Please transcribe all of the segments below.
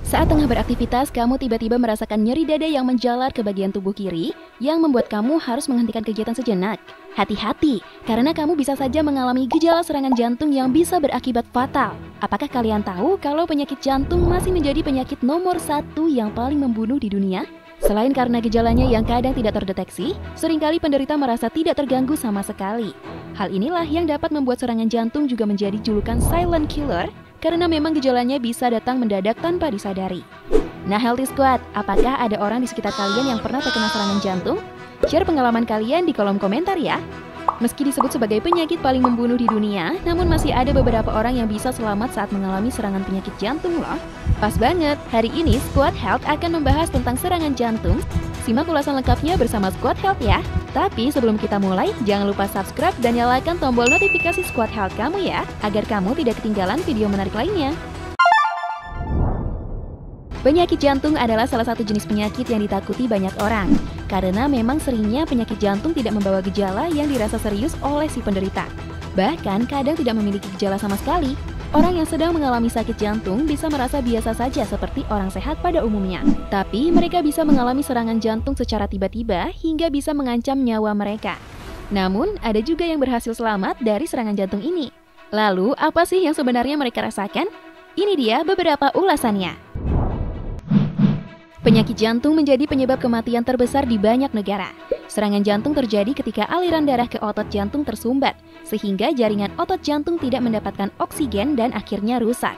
Saat tengah beraktivitas, kamu tiba-tiba merasakan nyeri dada yang menjalar ke bagian tubuh kiri yang membuat kamu harus menghentikan kegiatan sejenak. Hati-hati, karena kamu bisa saja mengalami gejala serangan jantung yang bisa berakibat fatal. Apakah kalian tahu kalau penyakit jantung masih menjadi penyakit nomor 1 yang paling membunuh di dunia? Selain karena gejalanya yang kadang tidak terdeteksi, seringkali penderita merasa tidak terganggu sama sekali. Hal inilah yang dapat membuat serangan jantung juga menjadi julukan silent killer, karena memang gejalanya bisa datang mendadak tanpa disadari. Nah, Healthy Squad, apakah ada orang di sekitar kalian yang pernah terkena serangan jantung? Share pengalaman kalian di kolom komentar ya. Meski disebut sebagai penyakit paling membunuh di dunia, namun masih ada beberapa orang yang bisa selamat saat mengalami serangan penyakit jantung loh. Pas banget, hari ini Squad Health akan membahas tentang serangan jantung. Simak ulasan lengkapnya bersama Squad Health ya. Tapi sebelum kita mulai, jangan lupa subscribe dan nyalakan tombol notifikasi Squad Health kamu ya, agar kamu tidak ketinggalan video menarik lainnya. Penyakit jantung adalah salah satu jenis penyakit yang ditakuti banyak orang, karena memang seringnya penyakit jantung tidak membawa gejala yang dirasa serius oleh si penderita. Bahkan kadang tidak memiliki gejala sama sekali. Orang yang sedang mengalami sakit jantung bisa merasa biasa saja seperti orang sehat pada umumnya. Tapi mereka bisa mengalami serangan jantung secara tiba-tiba hingga bisa mengancam nyawa mereka. Namun, ada juga yang berhasil selamat dari serangan jantung ini. Lalu, apa sih yang sebenarnya mereka rasakan? Ini dia beberapa ulasannya. Penyakit jantung menjadi penyebab kematian terbesar di banyak negara. Serangan jantung terjadi ketika aliran darah ke otot jantung tersumbat, sehingga jaringan otot jantung tidak mendapatkan oksigen dan akhirnya rusak.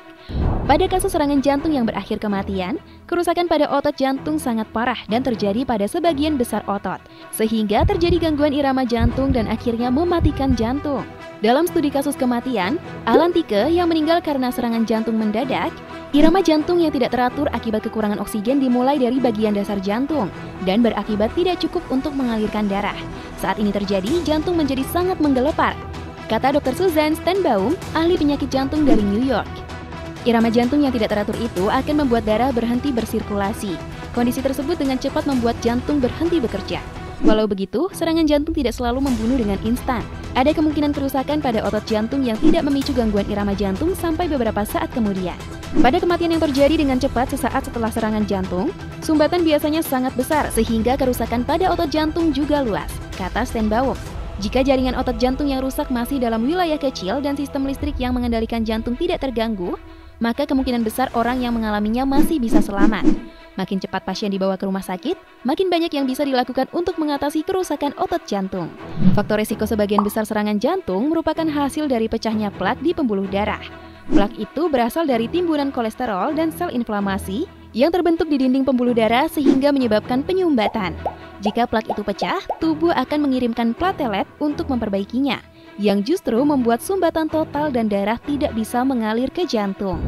Pada kasus serangan jantung yang berakhir kematian, kerusakan pada otot jantung sangat parah dan terjadi pada sebagian besar otot, sehingga terjadi gangguan irama jantung dan akhirnya mematikan jantung. Dalam studi kasus kematian, Alan Thicke yang meninggal karena serangan jantung mendadak, irama jantung yang tidak teratur akibat kekurangan oksigen dimulai dari bagian dasar jantung dan berakibat tidak cukup untuk mengalirkan darah. Saat ini terjadi, jantung menjadi sangat menggelepar, kata Dr. Suzanne Stenbaum, ahli penyakit jantung dari New York. Irama jantung yang tidak teratur itu akan membuat darah berhenti bersirkulasi. Kondisi tersebut dengan cepat membuat jantung berhenti bekerja. Walau begitu, serangan jantung tidak selalu membunuh dengan instan. Ada kemungkinan kerusakan pada otot jantung yang tidak memicu gangguan irama jantung sampai beberapa saat kemudian. Pada kematian yang terjadi dengan cepat sesaat setelah serangan jantung, sumbatan biasanya sangat besar sehingga kerusakan pada otot jantung juga luas, kata Stenbaum. Jika jaringan otot jantung yang rusak masih dalam wilayah kecil dan sistem listrik yang mengendalikan jantung tidak terganggu, maka kemungkinan besar orang yang mengalaminya masih bisa selamat. Makin cepat pasien dibawa ke rumah sakit, makin banyak yang bisa dilakukan untuk mengatasi kerusakan otot jantung. Faktor risiko sebagian besar serangan jantung merupakan hasil dari pecahnya plak di pembuluh darah. Plak itu berasal dari timbunan kolesterol dan sel inflamasi yang terbentuk di dinding pembuluh darah sehingga menyebabkan penyumbatan. Jika plak itu pecah, tubuh akan mengirimkan platelet untuk memperbaikinya, yang justru membuat sumbatan total dan darah tidak bisa mengalir ke jantung.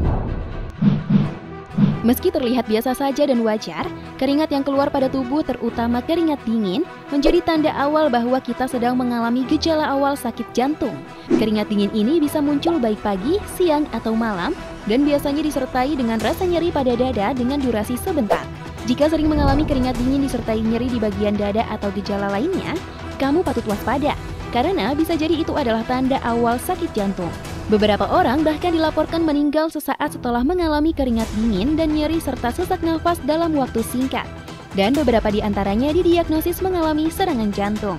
Meski terlihat biasa saja dan wajar, keringat yang keluar pada tubuh terutama keringat dingin menjadi tanda awal bahwa kita sedang mengalami gejala awal sakit jantung. Keringat dingin ini bisa muncul baik pagi, siang, atau malam dan biasanya disertai dengan rasa nyeri pada dada dengan durasi sebentar. Jika sering mengalami keringat dingin disertai nyeri di bagian dada atau gejala lainnya, kamu patut waspada karena bisa jadi itu adalah tanda awal sakit jantung. Beberapa orang bahkan dilaporkan meninggal sesaat setelah mengalami keringat dingin dan nyeri serta sesak nafas dalam waktu singkat. Dan beberapa di antaranya didiagnosis mengalami serangan jantung.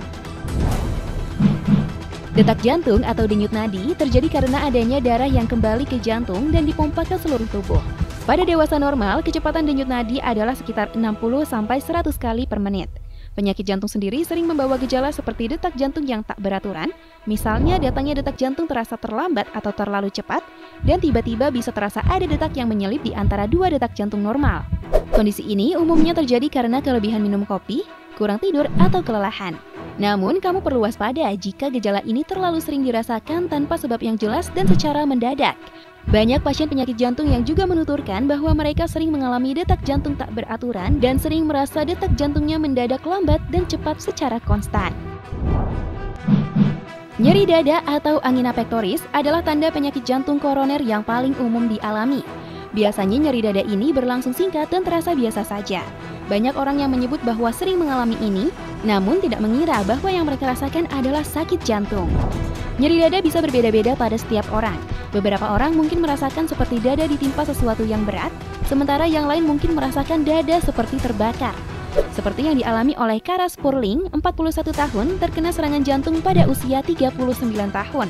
Detak jantung atau denyut nadi terjadi karena adanya darah yang kembali ke jantung dan dipompa ke seluruh tubuh. Pada dewasa normal, kecepatan denyut nadi adalah sekitar 60-100 kali per menit. Penyakit jantung sendiri sering membawa gejala seperti detak jantung yang tak beraturan, misalnya datangnya detak jantung terasa terlambat atau terlalu cepat, dan tiba-tiba bisa terasa ada detak yang menyelip di antara dua detak jantung normal. Kondisi ini umumnya terjadi karena kelebihan minum kopi, kurang tidur, atau kelelahan. Namun, kamu perlu waspada jika gejala ini terlalu sering dirasakan tanpa sebab yang jelas dan secara mendadak. Banyak pasien penyakit jantung yang juga menuturkan bahwa mereka sering mengalami detak jantung tak beraturan dan sering merasa detak jantungnya mendadak lambat dan cepat secara konstan. Nyeri dada atau angina pectoris adalah tanda penyakit jantung koroner yang paling umum dialami. Biasanya nyeri dada ini berlangsung singkat dan terasa biasa saja. Banyak orang yang menyebut bahwa sering mengalami ini, namun tidak mengira bahwa yang mereka rasakan adalah sakit jantung. Nyeri dada bisa berbeda-beda pada setiap orang. Beberapa orang mungkin merasakan seperti dada ditimpa sesuatu yang berat, sementara yang lain mungkin merasakan dada seperti terbakar. Seperti yang dialami oleh Kara Spurling, 41 tahun, terkena serangan jantung pada usia 39 tahun.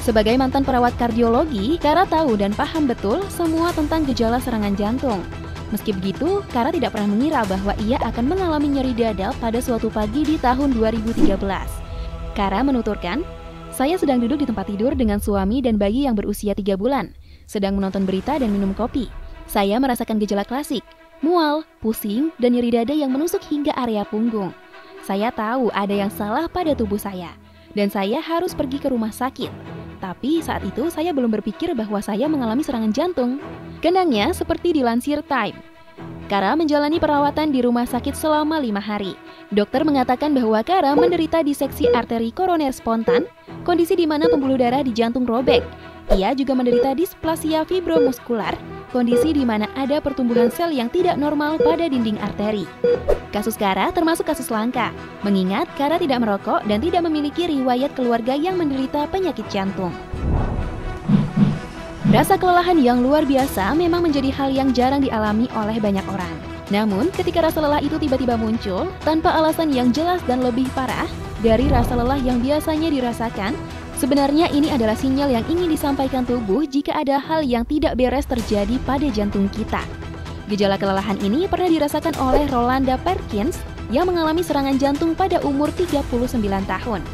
Sebagai mantan perawat kardiologi, Kara tahu dan paham betul semua tentang gejala serangan jantung. Meski begitu, Kara tidak pernah mengira bahwa ia akan mengalami nyeri dada pada suatu pagi di tahun 2013. Kara menuturkan, "Saya sedang duduk di tempat tidur dengan suami dan bayi yang berusia 3 bulan, sedang menonton berita dan minum kopi. Saya merasakan gejala klasik, mual, pusing, dan nyeri dada yang menusuk hingga area punggung. Saya tahu ada yang salah pada tubuh saya, dan saya harus pergi ke rumah sakit. Tapi saat itu saya belum berpikir bahwa saya mengalami serangan jantung." Kenangnya seperti dilansir Time. Kara menjalani perawatan di rumah sakit selama 5 hari. Dokter mengatakan bahwa Kara menderita diseksi arteri koroner spontan, kondisi di mana pembuluh darah di jantung robek. Ia juga menderita displasia fibromuskular, kondisi di mana ada pertumbuhan sel yang tidak normal pada dinding arteri. Kasus Kara termasuk kasus langka, mengingat Kara tidak merokok dan tidak memiliki riwayat keluarga yang menderita penyakit jantung. Rasa kelelahan yang luar biasa memang menjadi hal yang jarang dialami oleh banyak orang. Namun, ketika rasa lelah itu tiba-tiba muncul, tanpa alasan yang jelas dan lebih parah dari rasa lelah yang biasanya dirasakan, sebenarnya ini adalah sinyal yang ingin disampaikan tubuh jika ada hal yang tidak beres terjadi pada jantung kita. Gejala kelelahan ini pernah dirasakan oleh Rolanda Perkins yang mengalami serangan jantung pada umur 39 tahun.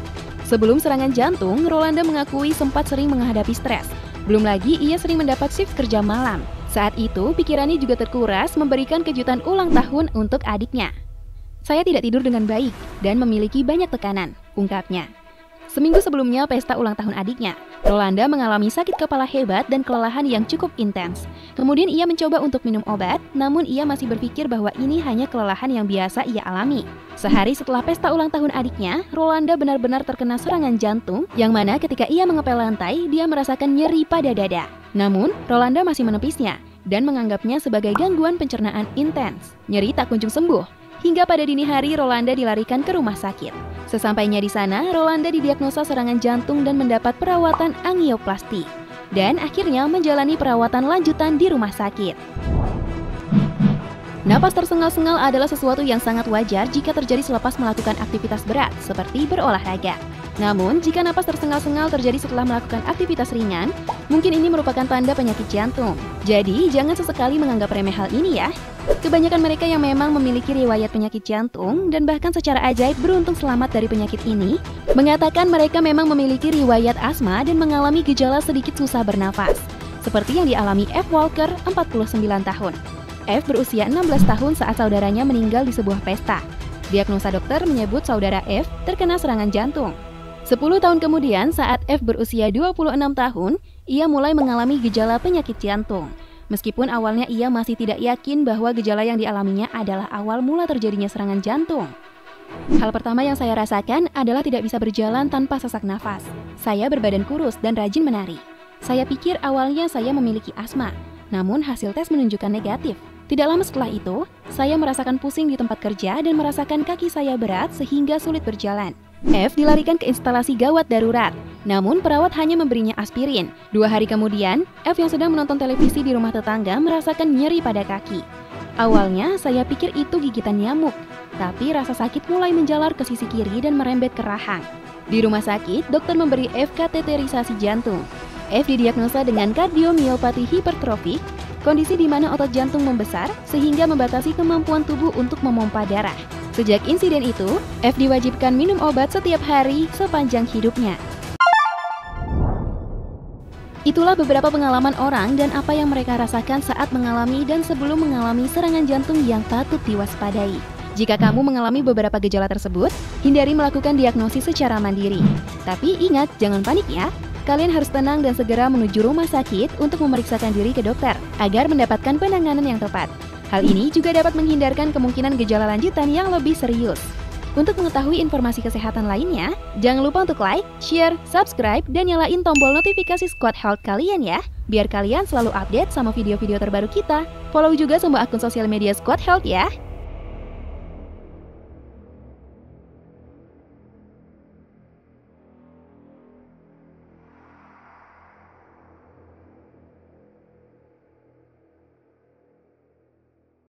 Sebelum serangan jantung, Rolanda mengakui sempat sering menghadapi stres. Belum lagi ia sering mendapat shift kerja malam. Saat itu pikirannya juga terkuras memberikan kejutan ulang tahun untuk adiknya. "Saya tidak tidur dengan baik dan memiliki banyak tekanan," ungkapnya. Seminggu sebelumnya pesta ulang tahun adiknya, Rolanda mengalami sakit kepala hebat dan kelelahan yang cukup intens. Kemudian ia mencoba untuk minum obat, namun ia masih berpikir bahwa ini hanya kelelahan yang biasa ia alami. Sehari setelah pesta ulang tahun adiknya, Rolanda benar-benar terkena serangan jantung, yang mana ketika ia mengepel lantai, dia merasakan nyeri pada dada. Namun, Rolanda masih menepisnya dan menganggapnya sebagai gangguan pencernaan intens. Nyeri tak kunjung sembuh. Hingga pada dini hari, Rolanda dilarikan ke rumah sakit. Sesampainya di sana, Rolanda didiagnosa serangan jantung dan mendapat perawatan angioplasti. Dan akhirnya menjalani perawatan lanjutan di rumah sakit. Napas tersengal-sengal adalah sesuatu yang sangat wajar jika terjadi selepas melakukan aktivitas berat, seperti berolahraga. Namun, jika napas tersengal-sengal terjadi setelah melakukan aktivitas ringan, mungkin ini merupakan tanda penyakit jantung. Jadi, jangan sesekali menganggap remeh hal ini ya. Kebanyakan mereka yang memang memiliki riwayat penyakit jantung dan bahkan secara ajaib beruntung selamat dari penyakit ini, mengatakan mereka memang memiliki riwayat asma dan mengalami gejala sedikit susah bernafas. Seperti yang dialami F. Walker, 49 tahun. F berusia 16 tahun saat saudaranya meninggal di sebuah pesta. Diagnosa dokter menyebut saudara F terkena serangan jantung. 10 tahun kemudian saat F berusia 26 tahun, ia mulai mengalami gejala penyakit jantung. Meskipun awalnya ia masih tidak yakin bahwa gejala yang dialaminya adalah awal mula terjadinya serangan jantung. Hal pertama yang saya rasakan adalah tidak bisa berjalan tanpa sesak nafas. Saya berbadan kurus dan rajin menari. Saya pikir awalnya saya memiliki asma, namun hasil tes menunjukkan negatif. Tidak lama setelah itu, saya merasakan pusing di tempat kerja dan merasakan kaki saya berat sehingga sulit berjalan. F dilarikan ke instalasi gawat darurat, namun perawat hanya memberinya aspirin. 2 hari kemudian, F yang sedang menonton televisi di rumah tetangga merasakan nyeri pada kaki. Awalnya saya pikir itu gigitan nyamuk, tapi rasa sakit mulai menjalar ke sisi kiri dan merembet ke rahang. Di rumah sakit, dokter memberi F kateterisasi jantung. F didiagnosa dengan kardiomiopati hipertrofik, kondisi di mana otot jantung membesar sehingga membatasi kemampuan tubuh untuk memompa darah. Sejak insiden itu, F diwajibkan minum obat setiap hari sepanjang hidupnya. Itulah beberapa pengalaman orang dan apa yang mereka rasakan saat mengalami dan sebelum mengalami serangan jantung yang patut diwaspadai. Jika kamu mengalami beberapa gejala tersebut, hindari melakukan diagnosis secara mandiri. Tapi ingat, jangan panik ya. Kalian harus tenang dan segera menuju rumah sakit untuk memeriksakan diri ke dokter agar mendapatkan penanganan yang tepat. Hal ini juga dapat menghindarkan kemungkinan gejala lanjutan yang lebih serius. Untuk mengetahui informasi kesehatan lainnya, jangan lupa untuk like, share, subscribe, dan nyalain tombol notifikasi Squad Health kalian ya, biar kalian selalu update sama video-video terbaru kita. Follow juga semua akun sosial media Squad Health ya.